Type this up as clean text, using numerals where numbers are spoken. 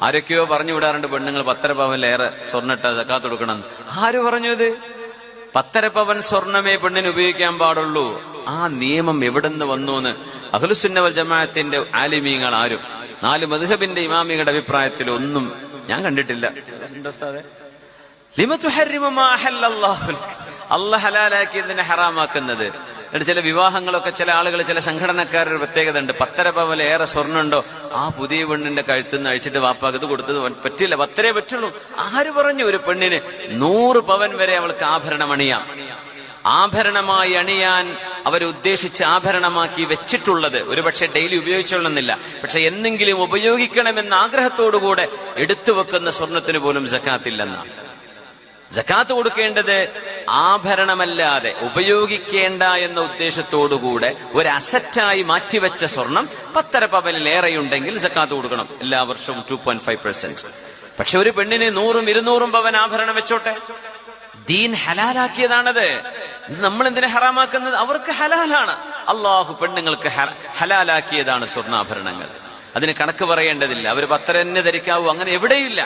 ആരൊക്കെയോ പറഞ്ഞു വിടാറുണ്ട് പെണ്ണുങ്ങൾ 10.5 പവനിലേറെ സ്വർണ്ണിട്ട സക്കാത്ത് കൊടുക്കണം. ആര് പറഞ്ഞു ഇത്? 10.5 പവൻ സ്വർണമേ പെണ്ണിന് ഉപയോഗിക്കാൻ പാടുള്ളൂ. ആ നിയമം എവിടുന്ന് വന്നൂന്ന് അഹ്ലുസുന്ന വൽ ജമാഅത്തിന്റെ ആലിമീങ്ങൾ ആരും 4 മദ്ഹബിന്റെ ഇമാമികളുടെ അഭിപ്രായത്തിൽ ഒന്നും ഞാൻ കണ്ടിട്ടില്ല. ലിമ തുഹർരിമു മാ അഹല്ലല്ലാഹു ലക, അല്ലാഹു ഹലാലാക്കിയതിനെ ഹറാമാക്കുന്നത്. എന്നിട്ട് ചില വിവാഹങ്ങളൊക്കെ ചില ആളുകൾ, ചില സംഘടനക്കാരുടെ പ്രത്യേകത ഉണ്ട്. 10.5 പവനിലേറെ സ്വർണ്ണുണ്ടോ ആ പുതിയ പെണ്ണിന്റെ കഴുത്തുനിന്ന് അഴിച്ചിട്ട് വാപ്പാക്ക് ഇത് കൊടുത്തത് പറ്റില്ല, 10 പറ്റുള്ളൂ. ആര് പറഞ്ഞു? ഒരു പെണ്ണിന് 100 പവൻ വരെ അവൾക്ക് ആഭരണം അണിയാം. ആഭരണമായി അണിയാൻ അവരുദ്ദേശിച്ച് ആഭരണമാക്കി വെച്ചിട്ടുള്ളത് ഒരുപക്ഷെ ഡെയിലി ഉപയോഗിച്ചോളുന്നില്ല, പക്ഷെ എന്നെങ്കിലും ഉപയോഗിക്കണമെന്ന ആഗ്രഹത്തോടുകൂടെ എടുത്തു വെക്കുന്ന സ്വർണത്തിന് പോലും സക്കാത്തില്ലെന്നാണ്. സക്കാത്ത് കൊടുക്കേണ്ടത് ആഭരണമല്ലാതെ ഉപയോഗിക്കേണ്ട എന്ന ഉദ്ദേശത്തോടുകൂടെ ഒരു അസറ്റായി മാറ്റിവെച്ച സ്വർണം 10.5 പവനിലേറെയുണ്ടെങ്കിൽ സക്കാത്ത് കൊടുക്കണം. എല്ലാ വർഷവും 2.5%. പക്ഷെ ഒരു പെണ്ണിന് 100-200 പവൻ ആഭരണം വെച്ചോട്ടെ, ദീൻ ഹലാലാക്കിയതാണത്. നമ്മൾ എന്തിനെ ഹറാമാക്കുന്നത്? അവർക്ക് ഹലാലാണ്. അള്ളാഹു പെണ്ണുങ്ങൾക്ക് ഹലാലാക്കിയതാണ് സ്വർണ്ണാഭരണങ്ങൾ. അതിന് കണക്ക് പറയേണ്ടതില്ല. അവർ 10 തന്നെ ധരിക്കാവൂ, അങ്ങനെ എവിടെയില്ല.